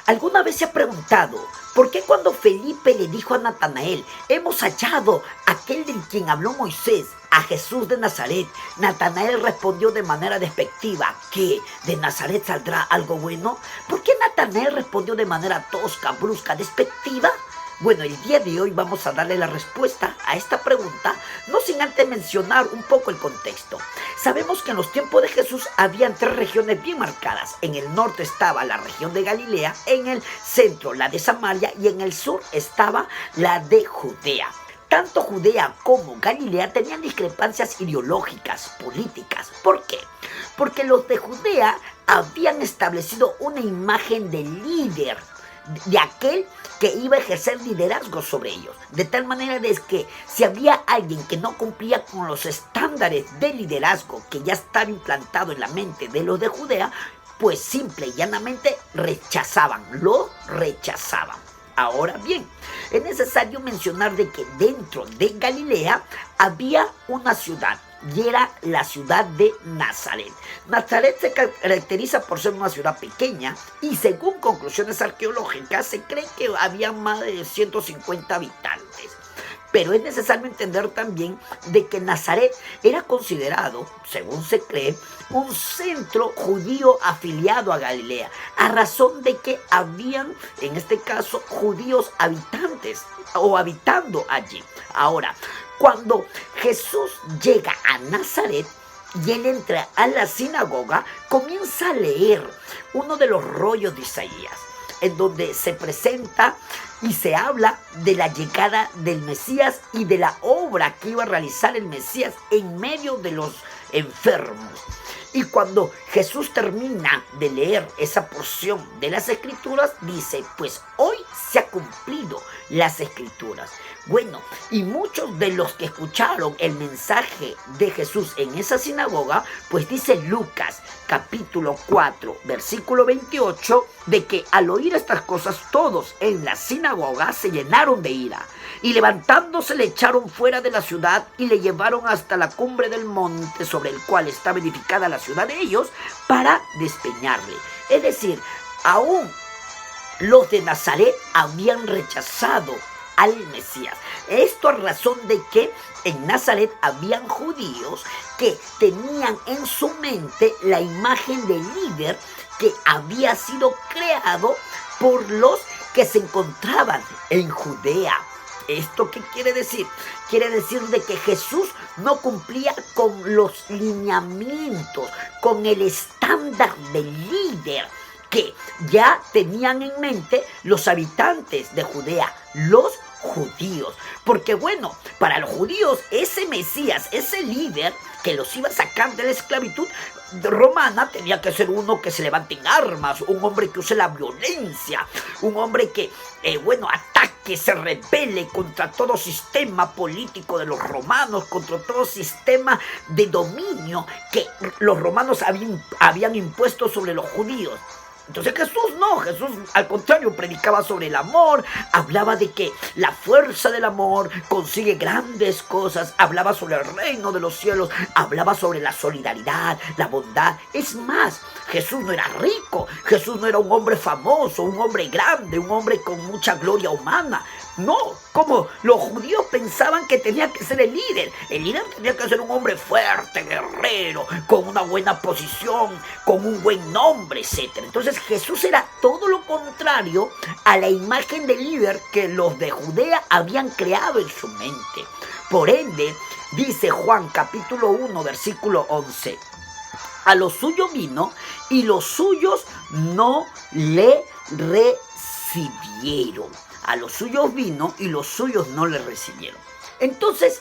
¿Alguna vez se ha preguntado por qué cuando Felipe le dijo a Natanael, hemos hallado aquel del quien habló Moisés, a Jesús de Nazaret? Natanael respondió de manera despectiva, ¿qué? ¿De Nazaret saldrá algo bueno? ¿Por qué Natanael respondió de manera tosca, brusca, despectiva? Bueno, el día de hoy vamos a darle la respuesta a esta pregunta, no sin antes mencionar un poco el contexto. Sabemos que en los tiempos de Jesús habían tres regiones bien marcadas. En el norte estaba la región de Galilea, en el centro la de Samaria y en el sur estaba la de Judea. Tanto Judea como Galilea tenían discrepancias ideológicas, políticas. ¿Por qué? Porque los de Judea habían establecido una imagen de líder, de aquel que iba a ejercer liderazgo sobre ellos, de tal manera de que si había alguien que no cumplía con los estándares de liderazgo que ya estaba implantado en la mente de los de Judea, pues simple y llanamente lo rechazaban. Ahora bien, es necesario mencionar de que dentro de Galilea había una ciudad, y era la ciudad de Nazaret. Nazaret se caracteriza por ser una ciudad pequeña y según conclusiones arqueológicas se cree que había más de 150 habitantes. Pero es necesario entender también de que Nazaret era considerado, según se cree, un centro judío afiliado a Galilea, a razón de que habían, en este caso, judíos habitantes o habitando allí. Ahora, cuando Jesús llega a Nazaret y él entra a la sinagoga, comienza a leer uno de los rollos de Isaías, en donde se presenta y se habla de la llegada del Mesías y de la obra que iba a realizar el Mesías en medio de los enfermos. Y cuando Jesús termina de leer esa porción de las Escrituras, dice, pues hoy se ha cumplido las Escrituras. Bueno, y muchos de los que escucharon el mensaje de Jesús en esa sinagoga, pues dice Lucas capítulo 4, versículo 28, de que al oír estas cosas todos en la sinagoga se llenaron de ira. Y levantándose le echaron fuera de la ciudad y le llevaron hasta la cumbre del monte sobre el cual estaba edificada la ciudad de ellos para despeñarle. Es decir, aún los de Nazaret habían rechazado al Mesías. Esto a razón de que en Nazaret habían judíos que tenían en su mente la imagen del líder que había sido creado por los que se encontraban en Judea. ¿Esto qué quiere decir? Quiere decir de que Jesús no cumplía con los lineamientos, con el estándar del líder que ya tenían en mente los habitantes de Judea, los judíos. Porque bueno, para los judíos ese Mesías, ese líder que los iba a sacar de la esclavitud romana, tenía que ser uno que se levante en armas, un hombre que use la violencia, un hombre que, ataque, se rebele contra todo sistema político de los romanos, contra todo sistema de dominio que los romanos habían impuesto sobre los judíos. Entonces Jesús al contrario predicaba sobre el amor, hablaba de que la fuerza del amor consigue grandes cosas, hablaba sobre el reino de los cielos, hablaba sobre la solidaridad, la bondad. Es más, Jesús no era rico, Jesús no era un hombre famoso, un hombre grande, un hombre con mucha gloria humana. No, como los judíos pensaban que tenía que ser el líder tenía que ser un hombre fuerte, guerrero, con una buena posición, con un buen nombre, etc. Entonces Jesús era todo lo contrario a la imagen del líder que los de Judea habían creado en su mente. Por ende, dice Juan capítulo 1, versículo 11, a los suyos vino y los suyos no le recibieron. A los suyos vino y los suyos no le recibieron. Entonces,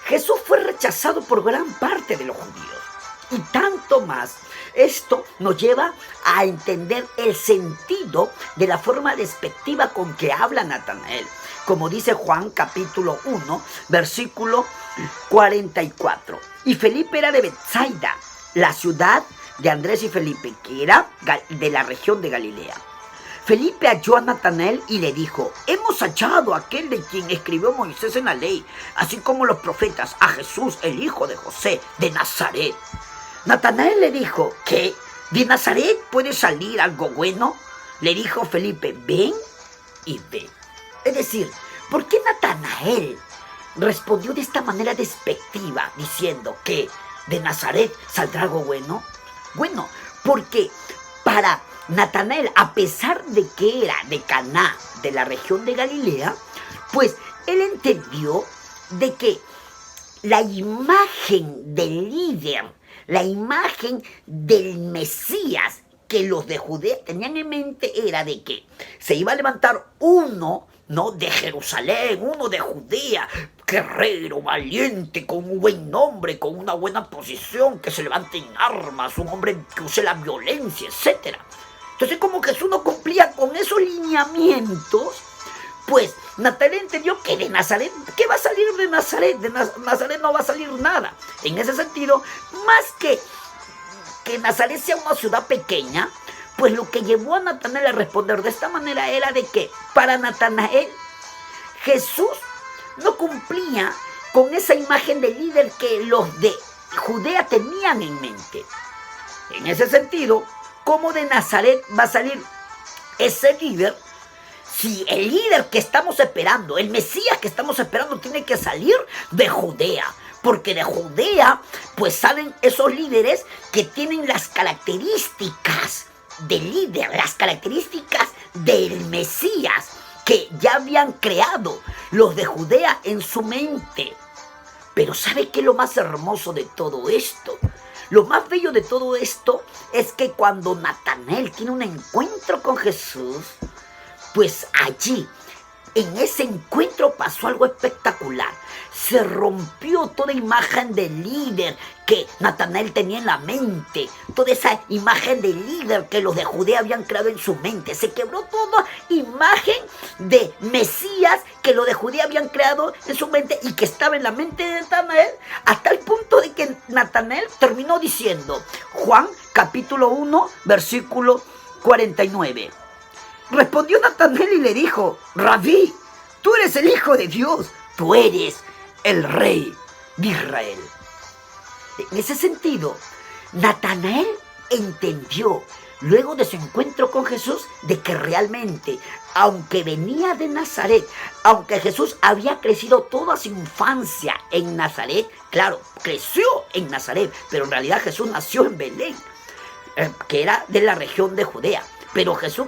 Jesús fue rechazado por gran parte de los judíos. Y tanto más, esto nos lleva a entender el sentido de la forma despectiva con que habla Natanael. Como dice Juan capítulo 1, versículo 44. Y Felipe era de Betsaida, la ciudad de Andrés y Felipe, que era de la región de Galilea. Felipe halló a Natanael y le dijo, hemos hallado a aquel de quien escribió Moisés en la ley, así como los profetas, a Jesús, el hijo de José, de Nazaret. Natanael le dijo, ¿qué? ¿De Nazaret puede salir algo bueno? le dijo Felipe, ven y ve. Es decir, ¿por qué Natanael respondió de esta manera despectiva, diciendo que de Nazaret saldrá algo bueno? Bueno, porque para Natanael, a pesar de que era de Caná, de la región de Galilea, pues él entendió de que la imagen del líder, la imagen del Mesías que los de Judea tenían en mente era de que se iba a levantar uno, ¿no?, de Jerusalén, uno de Judea, guerrero, valiente, con un buen nombre, con una buena posición, que se levante en armas, un hombre que use la violencia, etc. Entonces, como Jesús no cumplía con esos lineamientos, pues Natanael entendió que de Nazaret, ¿qué va a salir de Nazaret? De Nazaret no va a salir nada. En ese sentido, más que Nazaret sea una ciudad pequeña, pues lo que llevó a Natanael a responder de esta manera era de que para Natanael Jesús no cumplía con esa imagen de líder que los de Judea tenían en mente. En ese sentido, ¿cómo de Nazaret va a salir ese líder? Si el líder que estamos esperando, el Mesías que estamos esperando, tiene que salir de Judea. Porque de Judea, pues salen esos líderes que tienen las características del líder, las características del Mesías que ya habían creado los de Judea en su mente. Pero ¿sabe qué es lo más hermoso de todo esto? Lo más bello de todo esto es que cuando Natanael tiene un encuentro con Jesús, pues allí, en ese encuentro pasó algo espectacular. Se rompió toda imagen de líder que Natanael tenía en la mente. Toda esa imagen de líder que los de Judea habían creado en su mente. Se quebró toda imagen de Mesías que los de Judea habían creado en su mente y que estaba en la mente de Natanael, hasta el punto de que Natanael terminó diciendo, Juan capítulo 1, versículo 49. Respondió Natanael y le dijo, Rabí, tú eres el Hijo de Dios, tú eres el Rey de Israel. En ese sentido, Natanael entendió, luego de su encuentro con Jesús, de que realmente, aunque venía de Nazaret, aunque Jesús había crecido toda su infancia en Nazaret, claro, creció en Nazaret, pero en realidad Jesús nació en Belén, que era de la región de Judea. Pero Jesús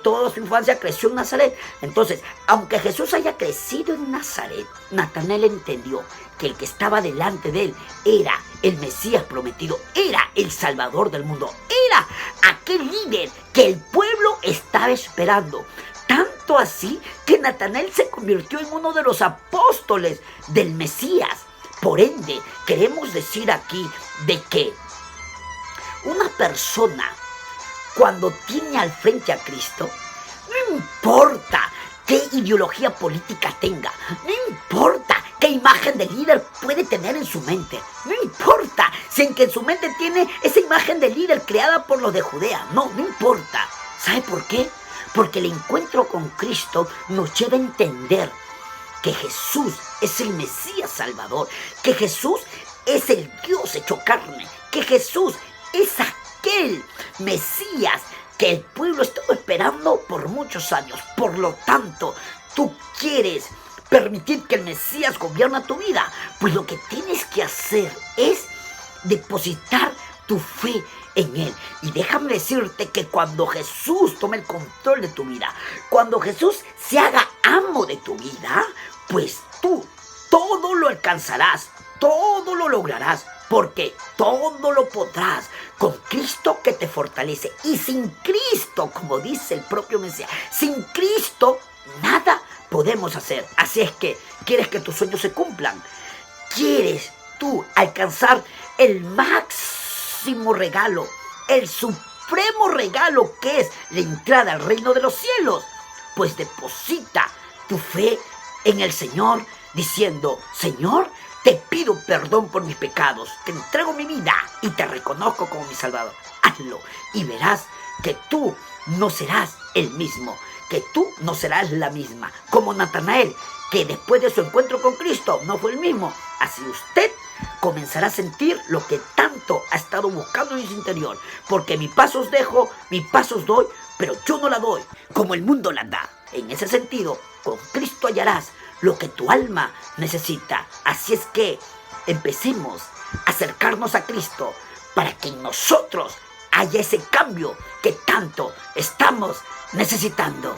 toda su infancia creció en Nazaret. Entonces, aunque Jesús haya crecido en Nazaret, Natanael entendió que el que estaba delante de él era el Mesías prometido, era el Salvador del mundo, era aquel líder que el pueblo estaba esperando. Tanto así que Natanael se convirtió en uno de los apóstoles del Mesías. Por ende, queremos decir aquí de que una persona, cuando tiene al frente a Cristo, no importa qué ideología política tenga, no importa qué imagen de líder puede tener en su mente, no importa si en su mente tiene esa imagen de líder creada por los de Judea, no importa. ¿Sabe por qué? Porque el encuentro con Cristo nos lleva a entender que Jesús es el Mesías Salvador, que Jesús es el Dios hecho carne, que Jesús es aquel Mesías que el pueblo estuvo esperando por muchos años. Por lo tanto, tú quieres permitir que el Mesías gobierne tu vida, pues lo que tienes que hacer es depositar tu fe en Él. Y déjame decirte que cuando Jesús tome el control de tu vida, cuando Jesús se haga amo de tu vida, pues tú todo lo alcanzarás, todo lo lograrás, porque todo lo podrás con Cristo que te fortalece. Y sin Cristo, como dice el propio Mesías, sin Cristo nada podemos hacer. Así es que, ¿quieres que tus sueños se cumplan? ¿Quieres tú alcanzar el máximo regalo, el supremo regalo que es la entrada al reino de los cielos? Pues deposita tu fe en el Señor, diciendo, Señor, te pido perdón por mis pecados, te entrego mi vida y te reconozco como mi Salvador. Hazlo y verás que tú no serás el mismo, que tú no serás la misma. Como Natanael, que después de su encuentro con Cristo no fue el mismo. Así usted comenzará a sentir lo que tanto ha estado buscando en su interior. Porque mi paz os dejo, mi paz os doy, pero yo no la doy como el mundo la da. En ese sentido, con Cristo hallarás lo que tu alma necesita. Así es que empecemos a acercarnos a Cristo para que en nosotros haya ese cambio que tanto estamos necesitando.